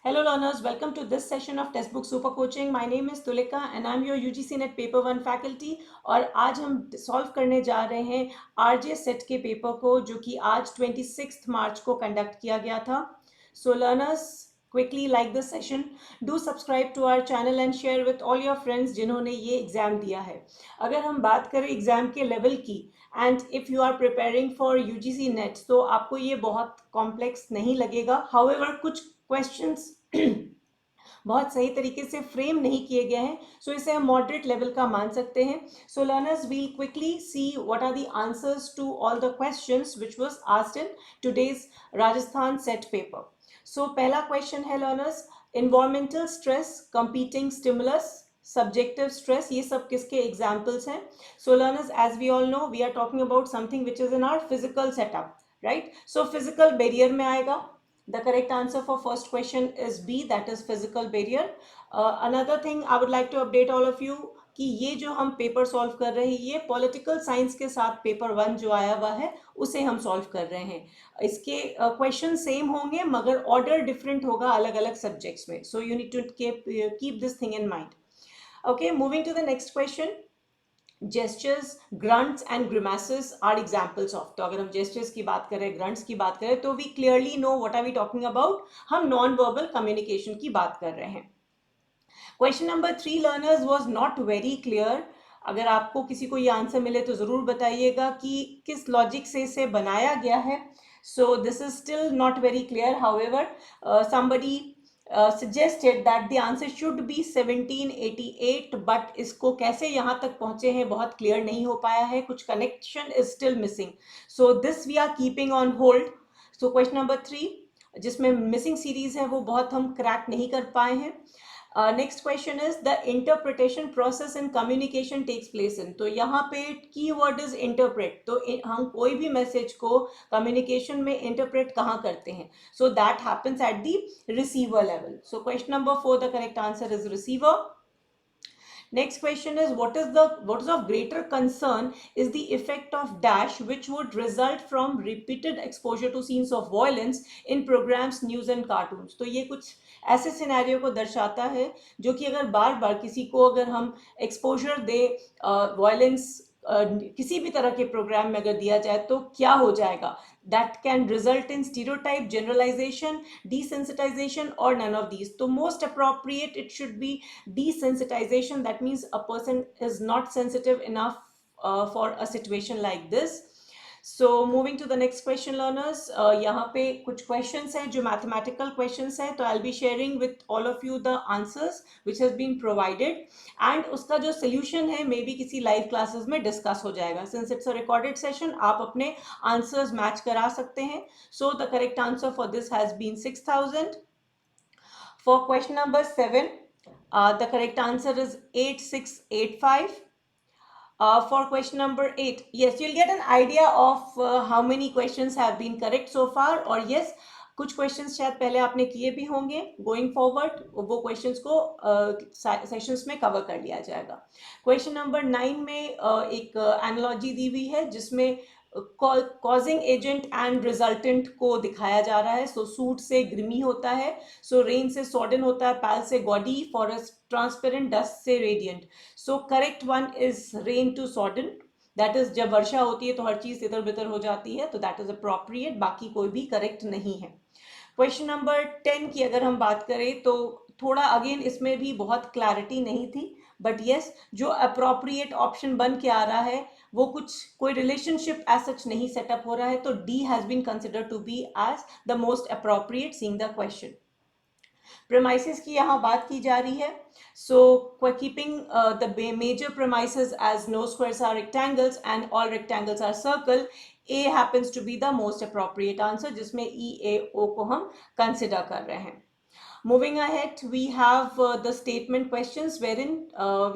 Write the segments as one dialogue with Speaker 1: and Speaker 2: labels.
Speaker 1: Hello learners, welcome to this session of Textbook Super Coaching. My name is Tulika and I'm your UGC Net Paper 1 faculty और आज हम solve करने जा रहे हैं RJ set के पेपर को जो कि आज 26 मार्च को कंडक्ट किया गया था. So learners, quickly like this session, do subscribe to our channel and share with all your friends जिन्होंने ये एग्जाम दिया है. अगर हम बात करें एग्जाम के लेवल की and if you are preparing for UGC NET तो आपको ये बहुत कॉम्प्लेक्स नहीं लगेगा. हाउएवर कुछ क्वेश्चंस बहुत सही तरीके से फ्रेम नहीं किए गए हैं, सो इसे हम मॉडरेट लेवल का मान सकते हैं. So learners will quickly see what are the answers to all the questions which was asked in today's Rajasthan SET paper. So पहला क्वेश्चन है learners, environmental stress, competing stimulus, subjective stress, ये सब किसके examples हैं? So learners, as we all know we are talking about something which is in our physical setup, right? So physical barrier में आएगा. The correct answer for first question is B, that is physical barrier. Another thing I would like to update all of you कि ये जो हम paper solve कर रहे हैं ये पॉलिटिकल साइंस के साथ पेपर 1 जो आया हुआ है उसे हम सॉल्व कर रहे हैं. इसके क्वेश्चन सेम होंगे मगर ऑर्डर डिफरेंट होगा अलग अलग सब्जेक्ट्स में. So you need to keep this thing in mind. Okay, moving to the next question. Gestures, grunts and grimaces are examples of. तो अगर हम जेस्चर्स की बात करें, ग्रंट्स की बात करें तो we clearly know what are we talking about. हम नॉन वर्बल कम्युनिकेशन की बात कर रहे हैं. Question number 3 learners was not very clear. अगर आपको किसी को ये आंसर मिले तो ज़रूर बताइएगा कि किस लॉजिक से इसे बनाया गया है. सो this is still not very clear. However somebody suggested that the answer should be 1788, but इसको कैसे यहाँ तक पहुँचे हैं बहुत क्लियर नहीं हो पाया है. कुछ connection is still missing. So this we are keeping on hold. So question number 3 जिसमें मिसिंग सीरीज है वो बहुत हम क्रैक नहीं कर पाए हैं. Next question is the interpretation process in communication takes place in. तो यहाँ पे की वर्ड इज इंटरप्रेट. तो हम कोई भी मैसेज को कम्युनिकेशन में इंटरप्रेट कहाँ करते हैं? So that happens at the receiver level. So question number 4 the correct answer is receiver. Next question is what is of greater concern is the effect of dash which would result from repeated exposure to scenes of violence in programs, news and cartoons. तो ये कुछ ऐसे scenario को दर्शाता है जो कि अगर बार बार किसी को अगर हम एक्सपोजर दे वायलेंस किसी भी तरह के प्रोग्राम में अगर दिया जाए तो क्या हो जाएगा. That can result in stereotype, generalization, desensitization or none of these. So most appropriate it should be desensitization. That means a person is not sensitive enough for a situation like this. So moving to the next question learners, यहाँ पे कुछ questions हैं जो mathematical questions हैं. तो I'll be sharing with all of you the answers which has been provided and उसका जो solution है मे भी किसी live classes में discuss हो जाएगा. Since it's a recorded session आप अपने answers match करा सकते हैं. So the correct answer for this has been 6000. For question number 7, the correct answer is 8685. For question number 8, yes, you'll get an idea of how many questions have been correct so far. और yes, कुछ questions शायद पहले आपने किए भी होंगे. Going forward वो questions को सेशंस में कवर कर लिया जाएगा. क्वेश्चन नंबर 9 में एक एनालॉजी दी हुई है जिसमें कॉजिंग एजेंट एंड रिजल्टेंट को दिखाया जा रहा है. सो सूट से ग्रिमी होता है, सो रेन से सॉर्डन होता है, पैल से गॉडी, फॉरेस्ट ट्रांसपेरेंट, डस्ट से radiant. So correct one is rain to sodden. That is जब वर्षा होती है तो हर चीज इधर बिधर हो जाती है, तो दैट इज अप्रोप्रिएट. बाकी कोई भी करेक्ट नहीं है. क्वेश्चन नंबर 10 की अगर हम बात करें तो थोड़ा अगेन इसमें भी बहुत क्लैरिटी नहीं थी, बट यस जो अप्रोप्रिएट ऑप्शन बन के आ रहा है वो कुछ कोई रिलेशनशिप एज सच नहीं सेटअप हो रहा है, तो D has been considered to be as the most appropriate seeing the question. Premises की यहाँ बात की जा रही है. So keeping the major premises as no squares are rectangles and all rectangles are circle, A happens to be the most appropriate answer जिसमें E, A, O को हम consider कर रहे हैं. Moving ahead, we have the statement questions wherein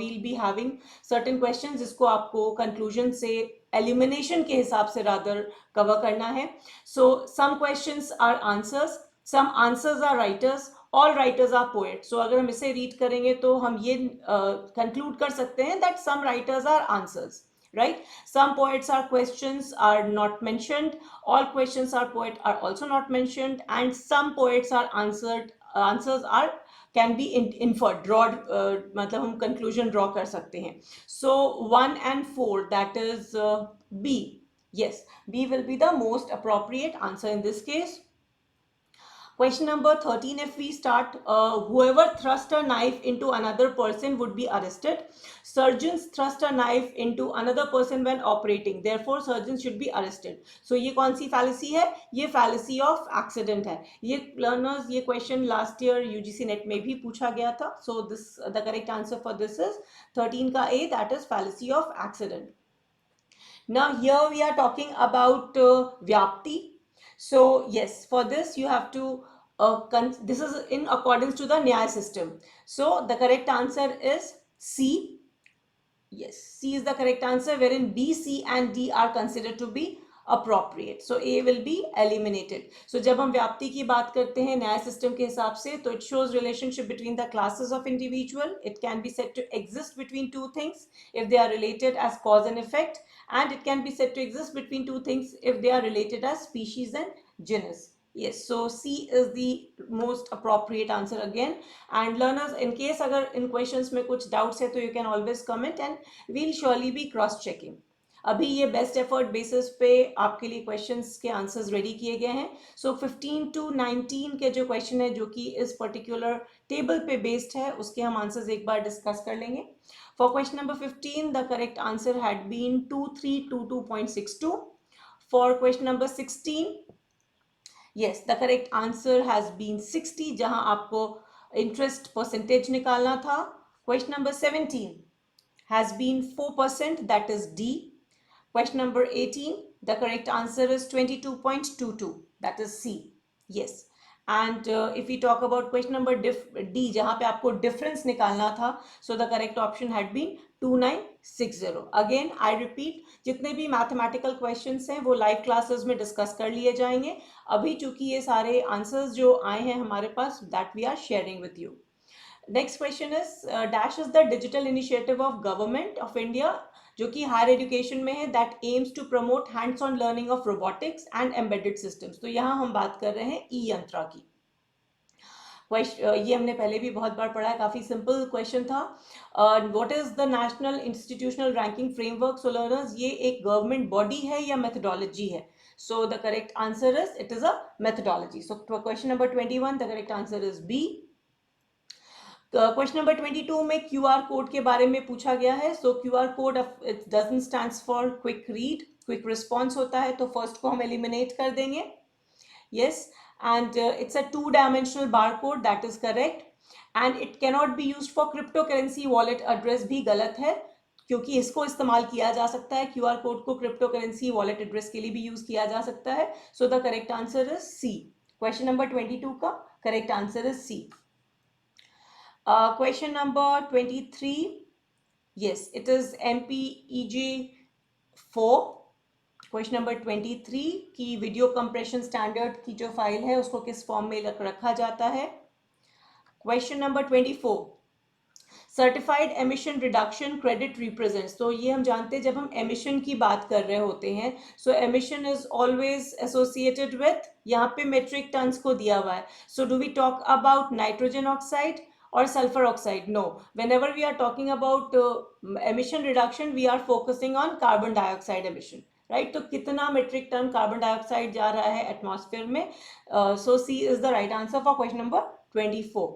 Speaker 1: we'll be having certain questions जिसको आपको conclusion से elimination के हिसाब से rather cover करना है. So some questions are answers, some answers are writers, all writers are poets. So अगर हम इसे read करेंगे तो हम ये conclude कर सकते हैं that some writers are answers. Right? Some poets are questions are not mentioned, all questions are poet are also not mentioned, and some poets are answered answers are can be inferred, draw, मतलब हम conclusion draw कर सकते हैं. So 1 and 4, that is B. Yes, B will be the most appropriate answer in this case. Question number 13, if we start, whoever thrust a knife into another person would be arrested. Surgeons thrust a knife into another person when operating. Therefore, surgeons should be arrested. So, ये कौन सी fallacy है? ये fallacy of accident है. ये learners, ये question last year UGC NET में भी पूछा गया था. So, the correct answer for this is 13 का A, that is fallacy of accident. Now, here we are talking about Vyapti. So yes, for this you have to, this is in accordance to the Nyaya system. So the correct answer is C. Yes, C is the correct answer, wherein B, C and D are considered to be appropriate. So A will be eliminated. So जब हम व्याप्ति की बात करते हैं न्याय system के हिसाब से, तो it shows relationship between the classes of individual. It can be said to exist between two things if they are related as cause and effect, and it can be said to exist between two things if they are related as species and genus. Yes, so C is the most appropriate answer again. And learners, in case अगर in questions में कुछ doubts है, तो you can always comment and we'll surely be cross checking. अभी ये best effort basis पे आपके लिए क्वेश्चंस के आंसर्स रेडी किए गए हैं. सो 15 to 19 के जो क्वेश्चन है जो कि इस पर्टिकुलर टेबल पे बेस्ड है, उसके हम आंसर्स एक बार डिस्कस कर लेंगे. For question number 15 the correct answer had been 2322.62. For question number 16, yes, the correct answer has been 60, जहां आपको इंटरेस्ट परसेंटेज निकालना था. Question number 17 has been 4%, that is D. Question number 18, the correct answer is 22.22, that is C. Yes. And if we talk about question number D, जहाँ पे आपको difference निकालना था, so the correct option had been 2960. Again, I repeat, जितने भी mathematical questions हैं वो live classes में discuss कर लिए जाएंगे. अभी चूंकि ये सारे answers जो आए हैं हमारे पास, that we are sharing with you. Next question is, dash is the digital initiative of government of India जो कि हायर एजुकेशन में है, that aims to promote hands on learning of robotics and embedded systems. तो यहाँ हम बात कर रहे हैं ई यंत्रा की. ये हमने पहले भी बहुत बार पढ़ा है, काफी सिंपल क्वेश्चन था. What is the national institutional ranking framework? So learners, ये एक गवर्नमेंट बॉडी है या मेथडोलॉजी है? So the correct answer is it is a methodology. So question number 21, the correct answer is B. Question number 22 में QR code के बारे में पूछा गया है. सो QR code it doesn't stands for quick read, quick response होता है, तो फर्स्ट को हम एलिमिनेट कर देंगे. Yes, and it's a 2-dimensional bar code, that is correct. And it cannot be used for crypto currency wallet address, भी गलत है, क्योंकि इसको इस्तेमाल किया जा सकता है, QR कोड को क्रिप्टो करेंसी वॉलेट एड्रेस के लिए भी यूज किया जा सकता है. So the correct answer is C. Question number 22 का correct answer is C. Question number 23, yes, it is MPEG 4. Question number 23 की वीडियो कंप्रेशन स्टैंडर्ड की जो फाइल है उसको किस फॉर्म में रखा जाता है? Question number 24, certified emission reduction credit represents. तो ये हम जानते हैं जब हम एमिशन की बात कर रहे होते हैं, so emission is always associated with, यहाँ पे मेट्रिक टन्स को दिया हुआ है. So do we talk about nitrogen oxide or sulfur oxide? No. Whenever we are talking about emission reduction, we are focusing on carbon dioxide emission, right? तो कितना metric ton carbon dioxide जा रहा है atmosphere में? So C is the right answer for question number 24.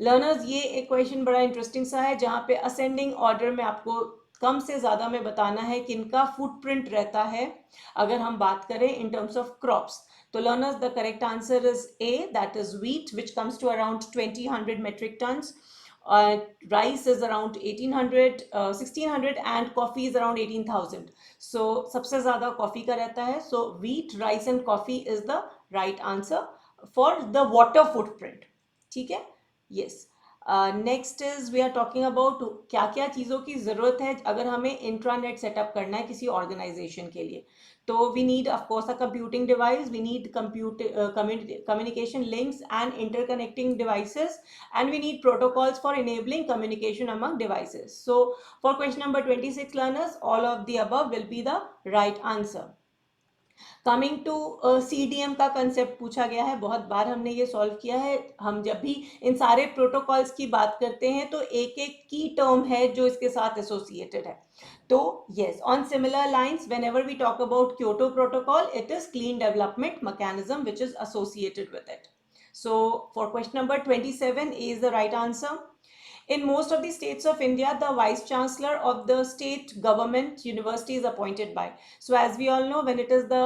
Speaker 1: Learners, ये एक question बड़ा interesting सा है, जहाँ पे ascending order में आपको कम से ज़्यादा में बताना है कि इनका footprint रहता है अगर हम बात करें in terms of crops. So learners, the correct answer is A, that is wheat, which comes to around 2000 metric tons. Rice is around 1600 and coffee is around 18,000. So सबसे ज़्यादा coffee का रहता है. So wheat, rice and coffee is the right answer for the water footprint. ठीक है? Yes. Next is we are talking about क्या क्या चीज़ों की ज़रूरत है अगर हमें इंट्रानेट सेटअप करना है किसी ऑर्गेनाइजेशन के लिए. तो we need of course a computing device, we need communication links and interconnecting devices, and we need protocols for enabling communication among devices. So for question number 26, learners, all of the above will be the right answer. Coming to CDM का concept पूछा गया है, बहुत बार हमने ये solve किया है। हम जब भी इन सारे प्रोटोकॉल्स की बात करते हैं तो एक एक की टर्म है जो इसके साथ एसोसिएटेड है। तो yes, on similar lines whenever we talk about Kyoto Protocol, it is clean development mechanism which is associated with it. So for question number 27 is the right answer. In most of the states of India, the vice chancellor of the state government university is appointed by. So as we all know, when it is the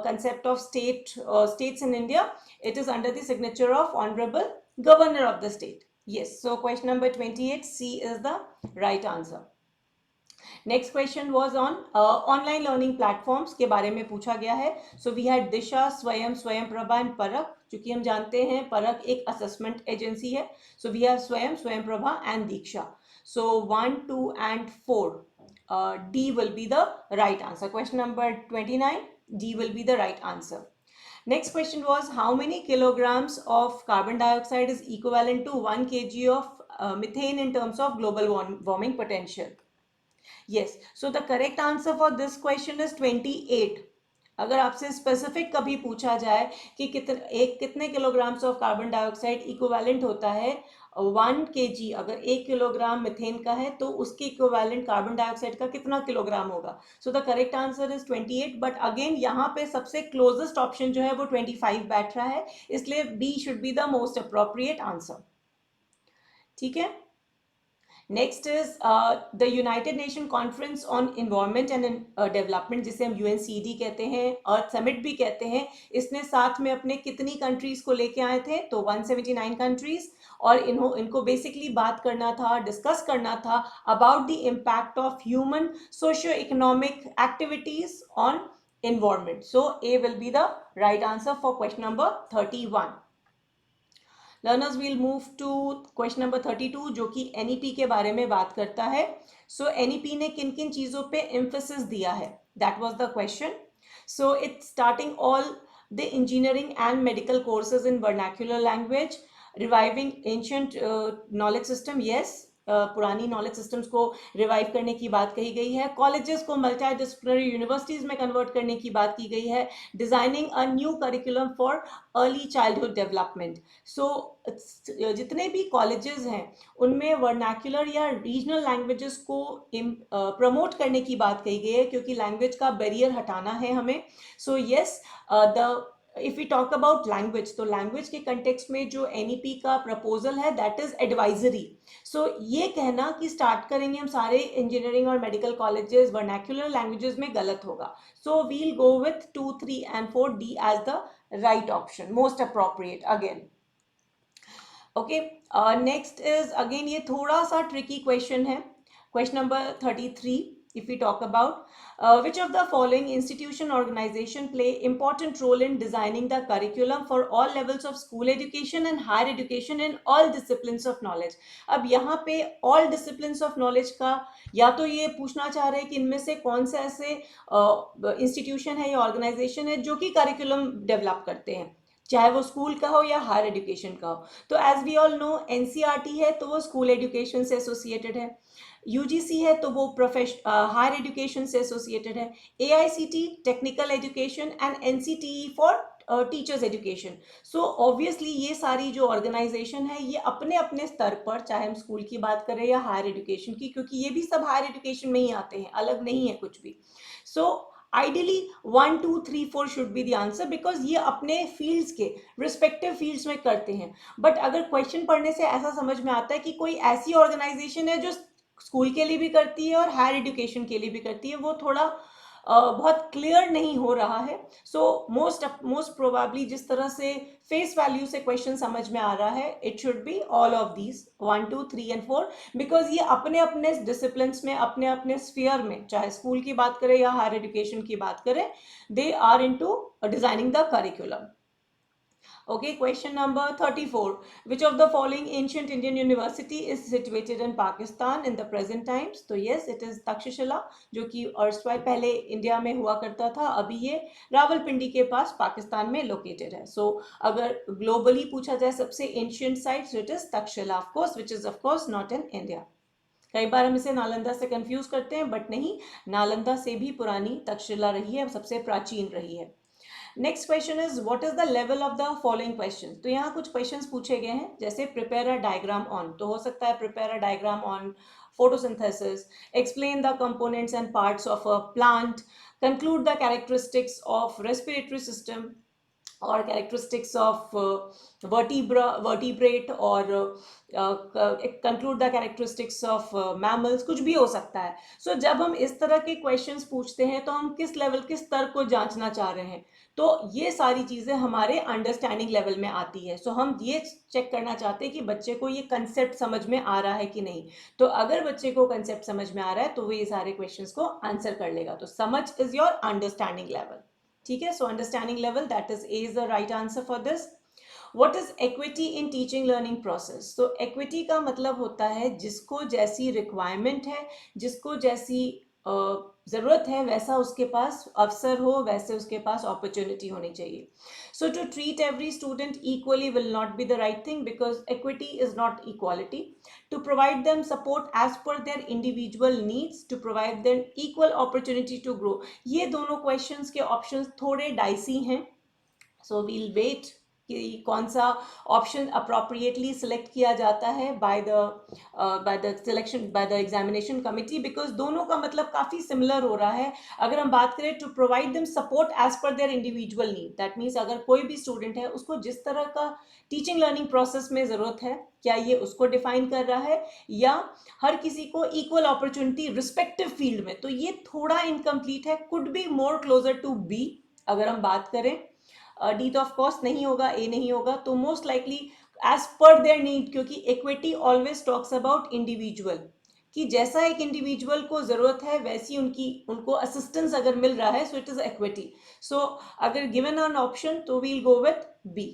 Speaker 1: concept of states in India, it is under the signature of honorable governor of the state. Yes, so question number 28, C is the right answer. Next question was on online learning platforms के बारे में पूछा गया है. सो we had दिशा, स्वयं, स्वयं Prabha and परख. चूंकि हम जानते हैं परख एक असेसमेंट एजेंसी है, सो वी हैव स्वयं, स्वयं Prabha and Diksha. So 1, 2 and 4, D will be the right answer. Question number 29, D will be the right answer. Next question was, how many kilograms of carbon dioxide is equivalent to 1 kg of methane in terms of global warming potential? Yes, so the correct answer for this question is 28. अगर आपसे specific कभी पूछा जाए कि कितने kilograms of carbon dioxide equivalent होता है 1 kg, अगर 1 किलोग्राम मिथेन का है तो उसके इक्विवेलेंट कार्बन डाइऑक्साइड का कितना किलोग्राम होगा. सो the correct answer is 28. But again यहाँ पे सबसे क्लोजेस्ट ऑप्शन जो है वो 25 बैठ रहा है, इसलिए B should be the most appropriate answer. ठीक है. Next is the United Nation Conference on Environment and Development, जिसे हम UNCED कहते हैं, अर्थ समिट भी कहते हैं. इसने साथ में अपने कितनी कंट्रीज को लेके आए थे? तो 179 कंट्रीज. और इनको बेसिकली बात करना था, डिस्कस करना था about the impact of human socio economic activities on environment. So A will be the right answer for question number 31. Learners will move to question number 32, जो कि NEP के बारे में बात करता है. सो NEP ने किन किन चीज़ों पे एम्फेसिस दिया है, that was the question. So it's starting all the engineering and medical courses in vernacular language, reviving ancient knowledge system. Yes, पुरानी नॉलेज सिस्टम्स को रिवाइव करने की बात कही गई है. कॉलेजेस को मल्टी डिसिप्लिनरी यूनिवर्सिटीज में कन्वर्ट करने की बात की गई है. Designing a new curriculum for early childhood development. So जितने भी कॉलेजेस हैं उनमें वर्नाक्युलर या रीजनल लैंग्वेजेस को प्रमोट करने की बात कही गई है, क्योंकि लैंग्वेज का बैरियर हटाना है हमें. So yes, the if we talk about language, तो लैंग्वेज के कंटेक्स्ट में जो NEP का प्रपोजल है दैट इज एडवाइजरी. सो ये कहना कि स्टार्ट करेंगे हम सारे इंजीनियरिंग और मेडिकल कॉलेजेस वर्नाक्युलर लैंग्वेजेस में गलत होगा. So we'll go with 2, 3 and 4, D as the right option, most appropriate again. Okay, next is again ये थोड़ा सा ट्रिकी क्वेश्चन है. Question number 33, if we talk about which of the following institution organization play important role in designing the curriculum for all levels of school education and higher education in all disciplines of knowledge. अब यहाँ पे all disciplines of knowledge का या तो ये पूछना चाह रहे हैं कि इनमें से कौन से ऐसे इंस्टीट्यूशन है या ऑर्गेनाइजेशन है जो कि करिकुलम डेवलप करते हैं, चाहे वो स्कूल का हो या हायर एजुकेशन का हो. तो as we all know NCERT है तो वो स्कूल एजुकेशन से एसोसिएटेड है. UGC है तो वो हायर एजुकेशन से एसोसिएटेड है. AICT technical education and NCTE for teachers education. So obviously ये सारी जो ऑर्गेनाइजेशन है ये अपने अपने स्तर पर, चाहे हम स्कूल की बात करें या हायर एजुकेशन की, क्योंकि ये भी सब हायर एजुकेशन में ही आते हैं, अलग नहीं है कुछ भी. So ideally 1, 2, 3, 4 should be the answer, because ये अपने फील्ड्स के रिस्पेक्टिव फील्ड्स में करते हैं. बट अगर क्वेश्चन पढ़ने से ऐसा समझ में आता है कि कोई ऐसी ऑर्गेनाइजेशन है जो स्कूल के लिए भी करती है और हायर एजुकेशन के लिए भी करती है, वो थोड़ा बहुत क्लियर नहीं हो रहा है. सो मोस्ट प्रोबेबली जिस तरह से फेस वैल्यू से क्वेश्चन समझ में आ रहा है, it should be all of these 1, 2, 3 and 4, because ये अपने अपने डिसिप्लिन में, अपने अपने स्फीयर में, चाहे स्कूल की बात करें या हायर एजुकेशन की बात करें, they are into designing the curriculum. Okay, question number 34. Which of the following ancient Indian university is situated in Pakistan in the present times? तो yes, it is तक्षशिला, जो कि erstwhile पहले इंडिया में हुआ करता था, अभी ये रावलपिंडी के पास पाकिस्तान में लोकेटेड है. So अगर ग्लोबली पूछा जाए सबसे ancient site, so it is Takshashila, of course, which is of course not in India. कई बार हम इसे नालंदा से कंफ्यूज करते हैं, बट नहीं, नालंदा से भी पुरानी तक्षशिला रही है, सबसे प्राचीन रही है। Next question is what is the level of the following question. तो यहाँ कुछ क्वेश्चंस पूछे गए हैं, जैसे प्रिपेयर अ डायग्राम ऑन, तो हो सकता है prepare a diagram on photosynthesis, explain the components and parts of a plant, conclude the characteristics of respiratory system or characteristics of vertebrate or conclude the characteristics of mammals, कुछ भी हो सकता है। So जब हम इस तरह के क्वेश्चंस पूछते हैं तो हम किस लेवल के स्तर को जांचना चाह रहे हैं, तो ये सारी चीजें हमारे अंडरस्टैंडिंग लेवल में आती है। सो हम ये चेक करना चाहते हैं कि बच्चे को ये कंसेप्ट समझ में आ रहा है कि नहीं। तो अगर बच्चे को कंसेप्ट समझ में आ रहा है तो वो ये सारे क्वेश्चंस को आंसर कर लेगा। तो समझ इज योर अंडरस्टैंडिंग लेवल, ठीक है। So understanding level, that is a is the right answer for this. What is equity in teaching learning process. तो इक्विटी का मतलब होता है जिसको जैसी रिक्वायरमेंट है, जिसको जैसी जरूरत है, वैसा उसके पास अवसर हो, वैसे उसके पास अपॉर्चुनिटी होनी चाहिए। So to treat every student equally will not be the right thing, because equity is not equality. To provide them support as per their individual needs, to provide them equal opportunity to grow. ये दोनों questions के options थोड़े dicey हैं, so we'll wait कि कौन सा option appropriately select किया जाता है by the selection by the examination committee, because दोनों का मतलब काफ़ी सिमिलर हो रहा है। अगर हम बात करें to provide them support as per their individual need, that means अगर कोई भी स्टूडेंट है उसको जिस तरह का टीचिंग लर्निंग प्रोसेस में ज़रूरत है, क्या ये उसको डिफाइन कर रहा है, या हर किसी को इक्वल अपॉर्चुनिटी रिस्पेक्टिव फील्ड में, तो ये थोड़ा इनकम्प्लीट है। Could be more closer to be अगर हम बात करें। डी तो ऑफ कोर्स नहीं होगा, ए नहीं होगा, तो most likely as per their need, क्योंकि equity always talks about individual, कि जैसा एक इंडिविजुअल को जरूरत है वैसी उनको असिस्टेंस अगर मिल रहा है, so it is equity. So अगर गिवन एन ऑप्शन तो we'll go with B.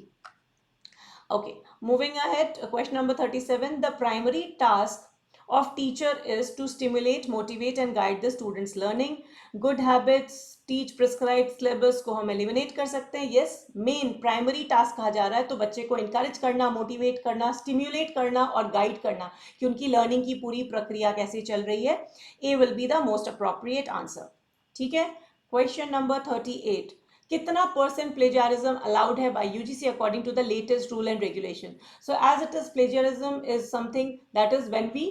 Speaker 1: Okay, moving ahead, question number 37. The primary task of teacher is to stimulate, motivate and guide the students learning. Good habits, teach prescribed syllabus को हम eliminate कर सकते हैं। Yes, main primary task कहा जा रहा है, तो बच्चे को encourage करना, motivate करना, stimulate करना और guide करना कि उनकी learning की पूरी प्रक्रिया कैसे चल रही है। A will be the most appropriate answer, ठीक है। Question number 38. कितना परसेंट प्लेजारिज्म अलाउड है by UGC according to the latest rule and regulation. So as it is plagiarism is something that is when we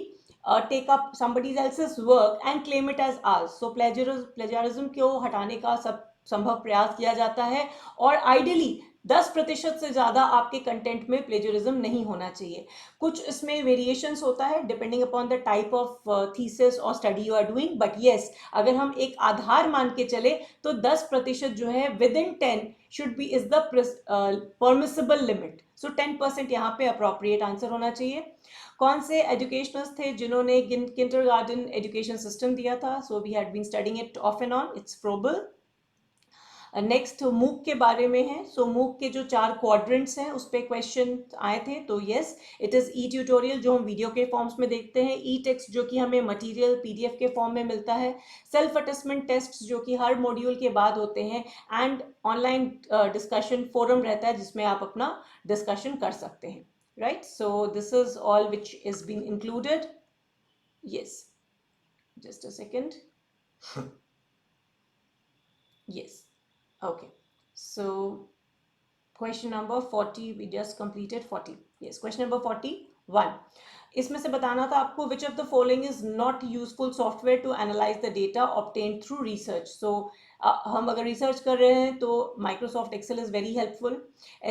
Speaker 1: take up somebody else's work and claim it as ours. So plagiarism को हटाने का सब संभव प्रयास किया जाता है, और आइडियली 10% से ज़्यादा आपके कंटेंट में प्लेजरिज्म नहीं होना चाहिए। कुछ इसमें वेरिएशंस होता है depending upon the type of thesis और study you are doing, but yes, अगर हम एक आधार मान के चले तो 10% जो है within 10 should be is the permissible limit. So 10% यहाँ पे अप्रोप्रिएट आंसर होना चाहिए। कौन से एजुकेशनल्स थे जिन्होंने किंडरगार्टन एजुकेशन सिस्टम दिया था? So we had been studying it off and on, it's Froebel. Next MOOC के बारे में है। सो मूक के जो 4 क्वाड्रेंट्स हैं उस पर क्वेश्चन आए थे, तो yes it is E tutorial जो हम वीडियो के फॉर्म्स में देखते हैं, ई टेक्स्ट जो कि हमें मटेरियल पीडीएफ के फॉर्म में मिलता है, सेल्फ अटेस्टमेंट टेस्ट जो कि हर मॉड्यूल के बाद होते हैं, एंड ऑनलाइन डिस्कशन फोरम रहता है जिसमें आप अपना डिस्कशन कर सकते हैं, right. So this is all which is been included. Yes, just a second. yes. Okay, so question number 40 we just completed 40. Yes, question number 41. इसमें से बताना था आपको which of the following is not useful software to analyze the data obtained through research. So हम अगर research कर रहे हैं तो Microsoft Excel is very helpful,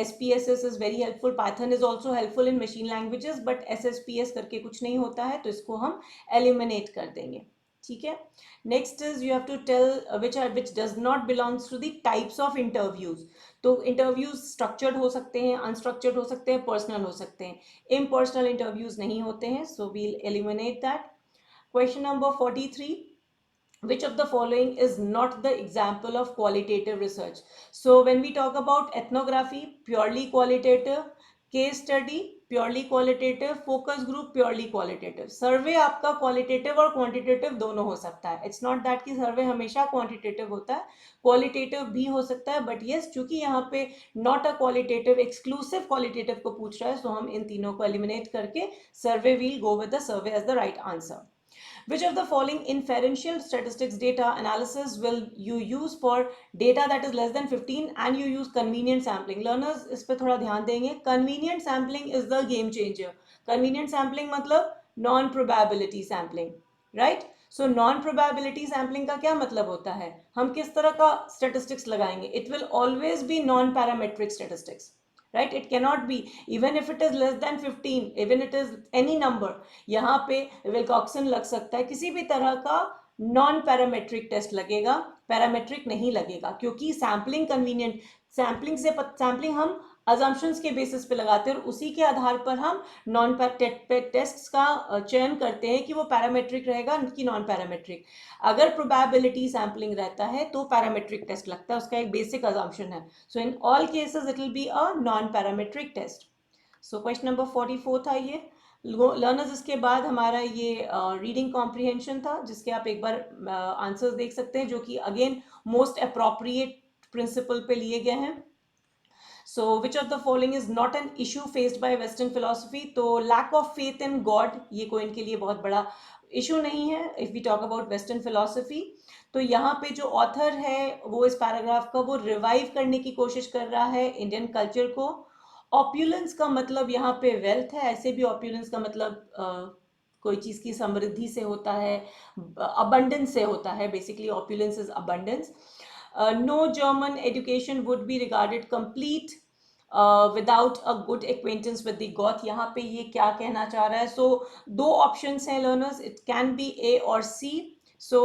Speaker 1: SPSS is very helpful, Python is also helpful in machine languages, but SSPS करके कुछ नहीं होता है, तो इसको हम eliminate कर देंगे, ठीक है। Next is you have to tell which does not belongs to the types of interviews. तो इंटरव्यूज स्ट्रक्चर्ड हो सकते हैं, अनस्ट्रक्चर्ड हो सकते हैं, पर्सनल हो सकते हैं, इम्पर्सनल इंटरव्यूज नहीं होते हैं, so we'll eliminate that. Question number 43. Which of the following is not the example of qualitative research? So when we talk about ethnography, purely qualitative, case study purely qualitative, focus group purely qualitative, survey आपका qualitative और quantitative दोनों हो सकता है। It's not that कि सर्वे हमेशा quantitative होता है, क्वालिटेटिव भी हो सकता है, बट येस चूंकि यहाँ पे not a qualitative exclusive qualitative को पूछ रहा है, सो हम इन तीनों को एलिमिनेट करके survey will go with the survey as the right answer. Which of the following inferential statistics data analysis will you use for data that is less than 15 and you use convenient sampling? Learners इस पे थोड़ा ध्यान देंगे. Convenient sampling is the game changer. Convenient sampling मतलब non probability sampling, right? So non probability sampling का क्या मतलब होता है? हम किस तरह का statistics लगाएंगे? It will always be non parametric statistics, right? It cannot be, even if it is less than 15, even it is any number, यहाँ पे विल्कॉक्सन लग सकता है, किसी भी तरह का नॉन पैरामेट्रिक टेस्ट लगेगा, पैरामेट्रिक नहीं लगेगा, क्योंकि सैम्पलिंग कन्वीनियंट, सैम्पलिंग हम अजम्पशंस के बेसिस पे लगाते हैं और उसी के आधार पर हम नॉन टेस्ट्स का चयन करते हैं कि वो पैरामेट्रिक रहेगा कि नॉन पैरामेट्रिक. अगर प्रोबेबिलिटी सैम्पलिंग रहता है तो पैरामेट्रिक टेस्ट लगता है, उसका एक बेसिक अजम्पशन है. So in all cases it will be a non parametric test. So question number 44 था ये. लर्नर्स इसके बाद हमारा ये रीडिंग कॉम्प्रिहेंशन था, जिसके आप एक बार आंसर्स देख सकते हैं, जो कि अगेन मोस्ट अप्रोप्रिएट प्रिंसिपल पे लिए गए हैं. So which of the following is not an issue faced by Western philosophy? तो lack of faith in God ये कोई इनके लिए बहुत बड़ा इशू नहीं है if we talk about Western philosophy. तो यहाँ पे जो ऑथर है वो इस पैराग्राफ का वो रिवाइव करने की कोशिश कर रहा है इंडियन कल्चर को. ऑप्यूलेंस का मतलब यहाँ पे वेल्थ है, ऐसे भी ऑप्यूलेंस का मतलब कोई चीज़ की समृद्धि से होता है, अबंडेंस से होता है. Basically opulence is abundance. No German education would be regarded complete without a good acquaintance with the Goth. यहाँ पे ये क्या कहना चाह रहा है? So दो options हैं learners, it can be A or C. So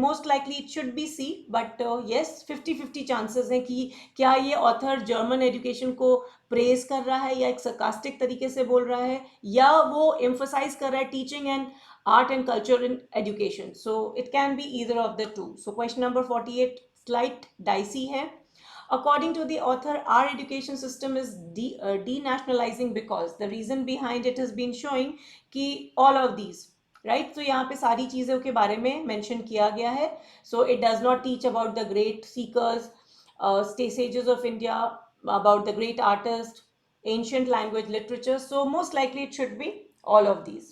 Speaker 1: most likely it should be C, but yes 50-50 chances हैं कि क्या ये author German education को praise कर रहा है या एक sarcastic तरीके से बोल रहा है, या वो emphasize कर रहा है teaching and art and culture in education. So it can be either of the two. So question number 48 slight dicey है. According to the author, our education system is denationalizing because the reason behind it has been showing कि all of these, right? So यहाँ पे सारी चीज़ों के बारे में mention किया गया है. So it does not teach about the great seekers, sages of India, about the great artists, ancient language literature. So most likely it should be all of these.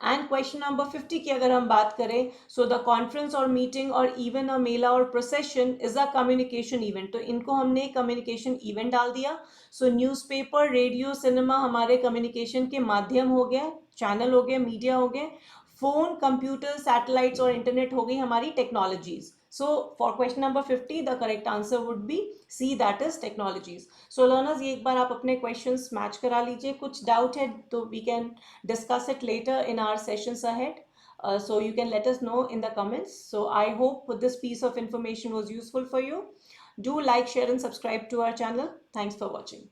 Speaker 1: And question number 50 की अगर हम बात करें, so the conference और meeting और even a mela और procession is a communication event. तो इनको हमने कम्युनिकेशन इवेंट डाल दिया. सो न्यूज़पेपर, रेडियो, सिनेमा हमारे कम्युनिकेशन के माध्यम हो गए, चैनल हो गए, मीडिया हो गए. फोन, कंप्यूटर, सैटेलाइट्स और इंटरनेट हो गई हमारी technologies. So for question number 50, the correct answer would be C, that is technologies. So learners, ये एक बार आप अपने questions match करा लीजिए. कुछ doubt है तो we can discuss it later in our sessions ahead. So you can let us know in the comments. So I hope this piece of information was useful for you. Do like, share and subscribe to our channel. Thanks for watching.